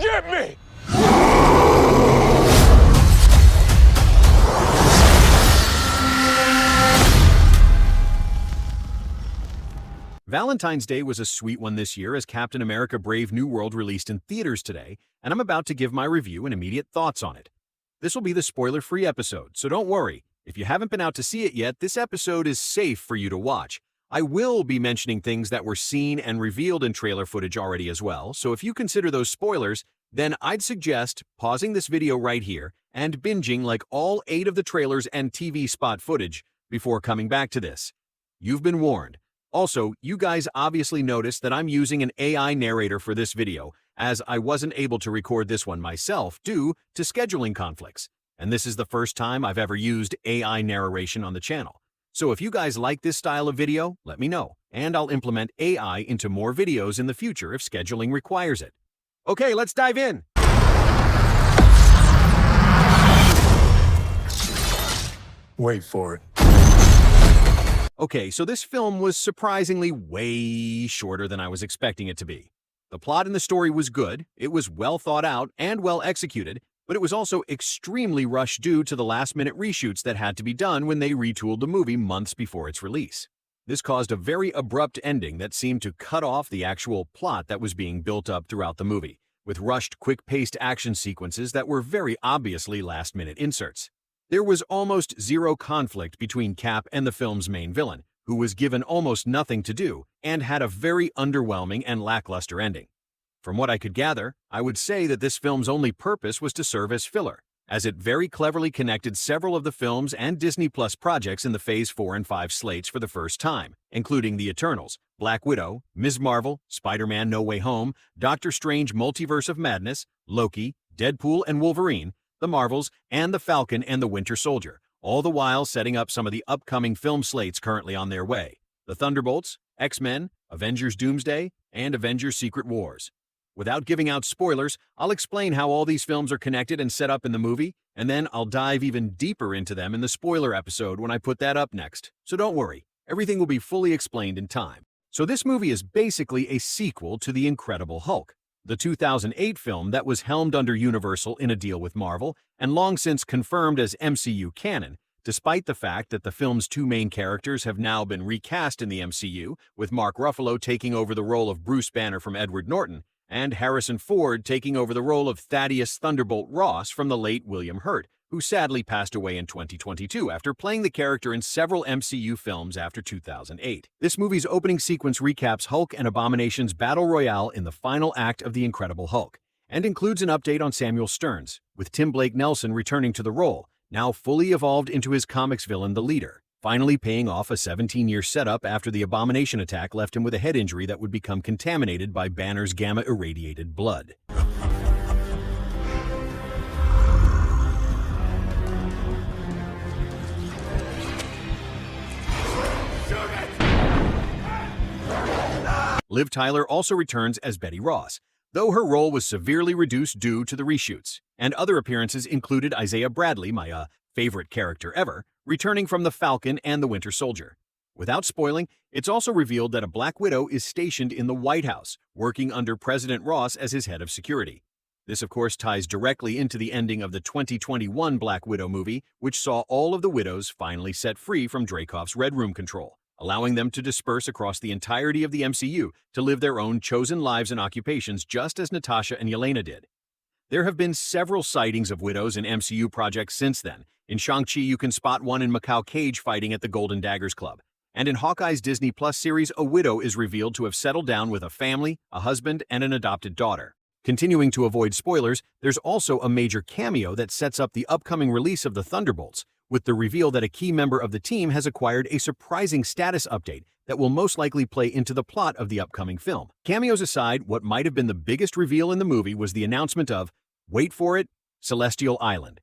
get me! Valentine's Day was a sweet one this year as Captain America Brave New World released in theaters today, and I'm about to give my review and immediate thoughts on it. This will be the spoiler-free episode, so don't worry. If you haven't been out to see it yet, this episode is safe for you to watch. I will be mentioning things that were seen and revealed in trailer footage already as well, so if you consider those spoilers, then I'd suggest pausing this video right here and binging like all 8 of the trailers and TV spot footage before coming back to this. You've been warned. Also, you guys obviously noticed that I'm using an AI narrator for this video, as I wasn't able to record this one myself due to scheduling conflicts. And this is the first time I've ever used AI narration on the channel. So if you guys like this style of video, let me know, and I'll implement AI into more videos in the future if scheduling requires it. Okay, let's dive in! Wait for it. Okay, so this film was surprisingly way shorter than I was expecting it to be. The plot and the story was good, it was well thought out and well executed, but it was also extremely rushed due to the last-minute reshoots that had to be done when they retooled the movie months before its release. This caused a very abrupt ending that seemed to cut off the actual plot that was being built up throughout the movie, with rushed, quick-paced action sequences that were very obviously last-minute inserts. There was almost zero conflict between Cap and the film's main villain, who was given almost nothing to do and had a very underwhelming and lackluster ending. From what I could gather, I would say that this film's only purpose was to serve as filler, as it very cleverly connected several of the films and Disney Plus projects in the Phase 4 and 5 slates for the first time, including The Eternals, Black Widow, Ms. Marvel, Spider-Man No Way Home, Doctor Strange Multiverse of Madness, Loki, Deadpool and Wolverine, The Marvels, and The Falcon and the Winter Soldier, all the while setting up some of the upcoming film slates currently on their way: The Thunderbolts, X-Men, Avengers Doomsday, and Avengers Secret Wars. Without giving out spoilers, I'll explain how all these films are connected and set up in the movie, and then I'll dive even deeper into them in the spoiler episode when I put that up next. So don't worry, everything will be fully explained in time. So this movie is basically a sequel to The Incredible Hulk, the 2008 film that was helmed under Universal in a deal with Marvel and long since confirmed as MCU canon, despite the fact that the film's 2 main characters have now been recast in the MCU, with Mark Ruffalo taking over the role of Bruce Banner from Edward Norton, and Harrison Ford taking over the role of Thaddeus Thunderbolt Ross from the late William Hurt, who sadly passed away in 2022 after playing the character in several MCU films after 2008. This movie's opening sequence recaps Hulk and Abomination's battle royale in the final act of The Incredible Hulk, and includes an update on Samuel Stearns, with Tim Blake Nelson returning to the role, now fully evolved into his comics villain, the Leader, finally paying off a 17-year setup after the Abomination attack left him with a head injury that would become contaminated by Banner's gamma-irradiated blood. Liv Tyler also returns as Betty Ross, though her role was severely reduced due to the reshoots, and other appearances included Isaiah Bradley, my favorite character ever, returning from The Falcon and the Winter Soldier. Without spoiling, it's also revealed that a Black Widow is stationed in the White House, working under President Ross as his head of security. This, of course, ties directly into the ending of the 2021 Black Widow movie, which saw all of the widows finally set free from Dreykov's Red Room control, allowing them to disperse across the entirety of the MCU to live their own chosen lives and occupations just as Natasha and Yelena did. There have been several sightings of widows in MCU projects since then. In Shang-Chi, you can spot one in Macau Cage fighting at the Golden Daggers Club. And in Hawkeye's Disney Plus series, a widow is revealed to have settled down with a family, a husband, and an adopted daughter. Continuing to avoid spoilers, there's also a major cameo that sets up the upcoming release of the Thunderbolts, with the reveal that a key member of the team has acquired a surprising status update that will most likely play into the plot of the upcoming film. Cameos aside, what might have been the biggest reveal in the movie was the announcement of, wait for it, Celestial Island.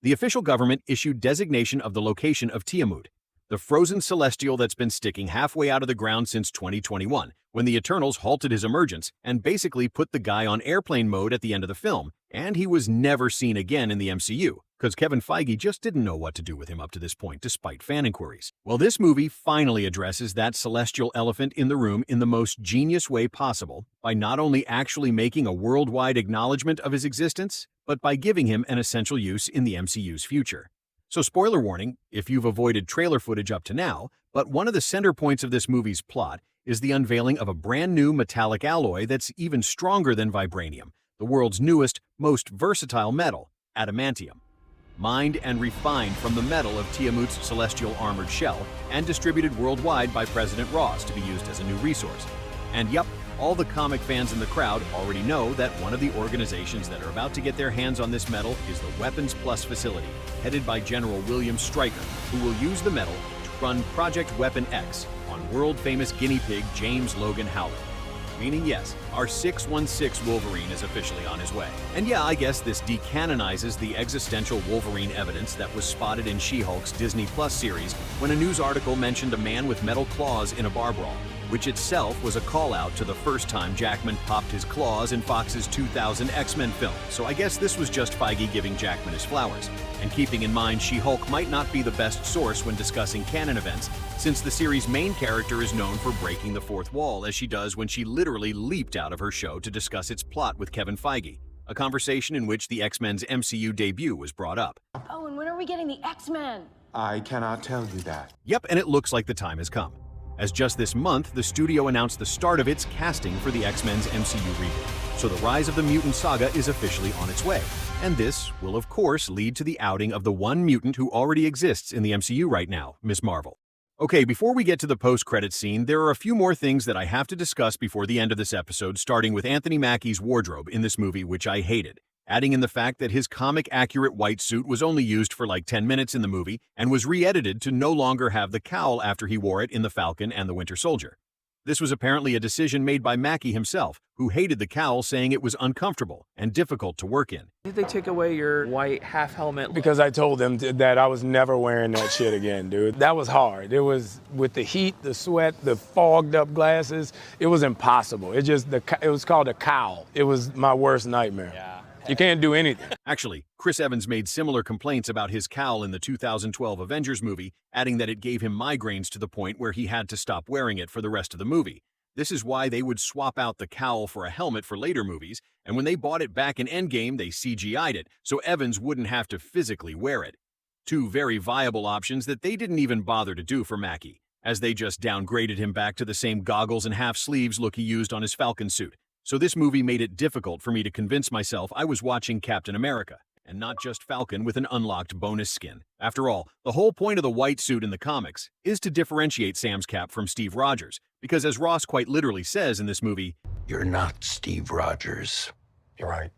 The official government issued designation of the location of Tiamut, the frozen celestial that's been sticking halfway out of the ground since 2021, when the Eternals halted his emergence and basically put the guy on airplane mode at the end of the film, and he was never seen again in the MCU, because Kevin Feige just didn't know what to do with him up to this point, despite fan inquiries. Well, this movie finally addresses that celestial elephant in the room in the most genius way possible by not only actually making a worldwide acknowledgement of his existence, but by giving him an essential use in the MCU's future. So spoiler warning, if you've avoided trailer footage up to now, but one of the center points of this movie's plot is the unveiling of a brand new metallic alloy that's even stronger than vibranium, the world's newest, most versatile metal, adamantium. Mined and refined from the metal of Tiamut's celestial armored shell and distributed worldwide by President Ross to be used as a new resource. And yup, all the comic fans in the crowd already know that one of the organizations that are about to get their hands on this metal is the Weapons Plus facility, headed by General William Stryker, who will use the metal to run Project Weapon X on world-famous guinea pig James Logan Howlett. Meaning yes, our 616 Wolverine is officially on his way. And yeah, I guess this decanonizes the existential Wolverine evidence that was spotted in She-Hulk's Disney Plus series when a news article mentioned a man with metal claws in a bar brawl, which itself was a call-out to the first time Jackman popped his claws in Fox's 2000 X-Men film. So I guess this was just Feige giving Jackman his flowers, and keeping in mind She-Hulk might not be the best source when discussing canon events, since the series' main character is known for breaking the fourth wall as she does when she literally leaped out of her show to discuss its plot with Kevin Feige, a conversation in which the X-Men's MCU debut was brought up. Oh, and when are we getting the X-Men? I cannot tell you that. Yep, and it looks like the time has come, as just this month, the studio announced the start of its casting for the X-Men's MCU reboot. So the Rise of the Mutant saga is officially on its way. And this will, of course, lead to the outing of the one mutant who already exists in the MCU right now, Ms. Marvel. Okay, before we get to the post-credits scene, there are a few more things that I have to discuss before the end of this episode, starting with Anthony Mackie's wardrobe in this movie, which I hated. Adding in the fact that his comic-accurate white suit was only used for like 10 minutes in the movie and was re-edited to no longer have the cowl after he wore it in The Falcon and The Winter Soldier. This was apparently a decision made by Mackie himself, who hated the cowl, saying it was uncomfortable and difficult to work in. Did they take away your white half helmet? Because I told them that I was never wearing that shit again, dude. That was hard. It was, with the heat, the sweat, the fogged up glasses, it was impossible. It was called a cowl. It was my worst nightmare. Yeah. You can't do anything. Actually, Chris Evans made similar complaints about his cowl in the 2012 Avengers movie, adding that it gave him migraines to the point where he had to stop wearing it for the rest of the movie. This is why they would swap out the cowl for a helmet for later movies, and when they bought it back in Endgame, they CGI'd it, so Evans wouldn't have to physically wear it. Two very viable options that they didn't even bother to do for Mackie, as they just downgraded him back to the same goggles and half-sleeves look he used on his Falcon suit. So this movie made it difficult for me to convince myself I was watching Captain America, and not just Falcon with an unlocked bonus skin. After all, the whole point of the white suit in the comics is to differentiate Sam's Cap from Steve Rogers, because as Ross quite literally says in this movie, You're not Steve Rogers. You're right.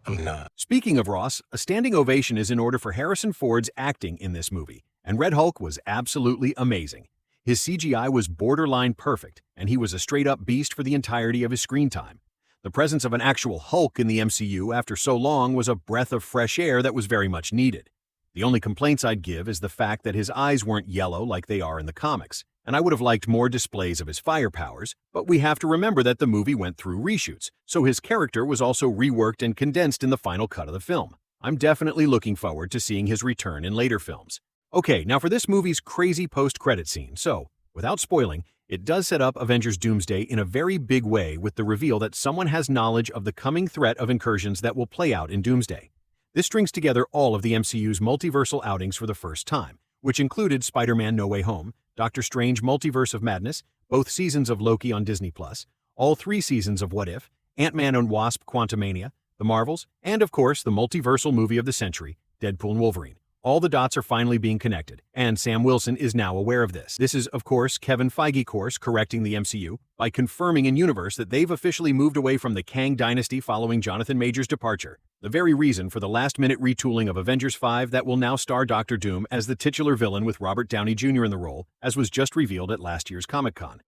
I'm not. Speaking of Ross, a standing ovation is in order for Harrison Ford's acting in this movie, and Red Hulk was absolutely amazing. His CGI was borderline perfect, and he was a straight-up beast for the entirety of his screen time. The presence of an actual Hulk in the MCU after so long was a breath of fresh air that was very much needed. The only complaints I'd give is the fact that his eyes weren't yellow like they are in the comics, and I would have liked more displays of his fire powers, but we have to remember that the movie went through reshoots, so his character was also reworked and condensed in the final cut of the film. I'm definitely looking forward to seeing his return in later films. Okay, now for this movie's crazy post-credit scene. So, without spoiling, it does set up Avengers Doomsday in a very big way with the reveal that someone has knowledge of the coming threat of incursions that will play out in Doomsday. This strings together all of the MCU's multiversal outings for the first time, which included Spider-Man No Way Home, Doctor Strange Multiverse of Madness, both seasons of Loki on Disney+, all 3 seasons of What If, Ant-Man and Wasp Quantumania, The Marvels, and of course the multiversal movie of the century, Deadpool and Wolverine. All the dots are finally being connected, and Sam Wilson is now aware of this. This is, of course, Kevin Feige course correcting the MCU by confirming in universe that they've officially moved away from the Kang dynasty following Jonathan Majors' departure, the very reason for the last-minute retooling of Avengers 5 that will now star Doctor Doom as the titular villain with Robert Downey Jr. in the role, as was just revealed at last year's Comic-Con.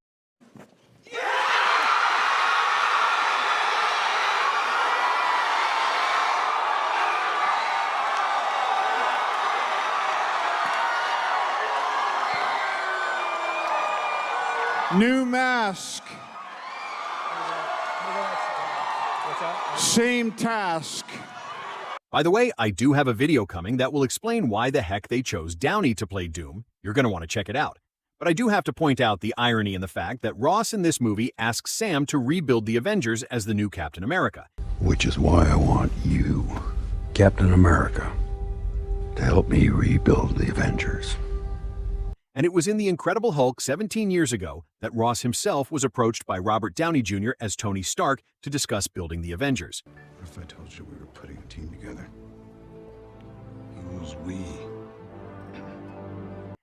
New mask. Same task. By the way, I do have a video coming that will explain why the heck they chose Downey to play Doom. You're going to want to check it out. But I do have to point out the irony in the fact that Ross in this movie asks Sam to rebuild the Avengers as the new Captain America. Which is why I want you, Captain America, to help me rebuild the Avengers. And it was in The Incredible Hulk 17 years ago that Ross himself was approached by Robert Downey Jr. as Tony Stark to discuss building the Avengers. What if I told you we were putting a team together? Who's we?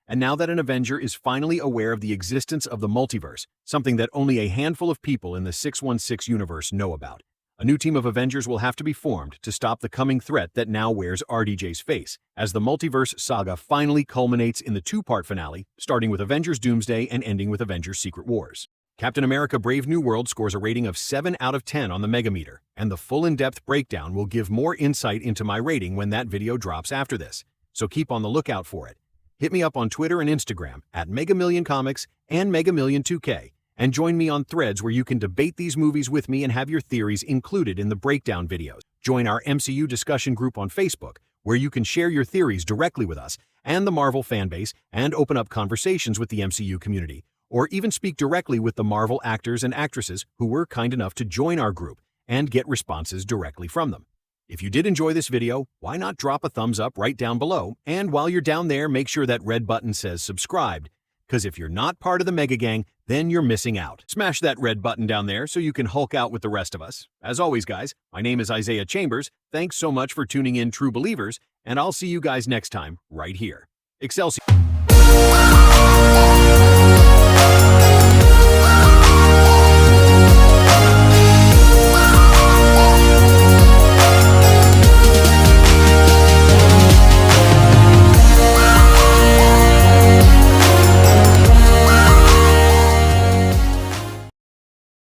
And now that an Avenger is finally aware of the existence of the multiverse, something that only a handful of people in the 616 universe know about, a new team of Avengers will have to be formed to stop the coming threat that now wears RDJ's face, as the multiverse saga finally culminates in the two-part finale, starting with Avengers Doomsday and ending with Avengers Secret Wars. Captain America Brave New World scores a rating of 7 out of 10 on the Megameter, and the full in-depth breakdown will give more insight into my rating when that video drops after this, so keep on the lookout for it. Hit me up on Twitter and Instagram at Megamillioncomix and Megamillion2K, and join me on Threads where you can debate these movies with me and have your theories included in the breakdown videos. Join our MCU discussion group on Facebook, where you can share your theories directly with us and the Marvel fanbase and open up conversations with the MCU community, or even speak directly with the Marvel actors and actresses who were kind enough to join our group and get responses directly from them. If you did enjoy this video, why not drop a thumbs up right down below, and while you're down there, make sure that red button says subscribed, because if you're not part of the Megagang, then you're missing out. Smash that red button down there so you can Hulk out with the rest of us. As always, guys, my name is Isaiah Chambers. Thanks so much for tuning in, true believers, and I'll see you guys next time right here. Excelsior.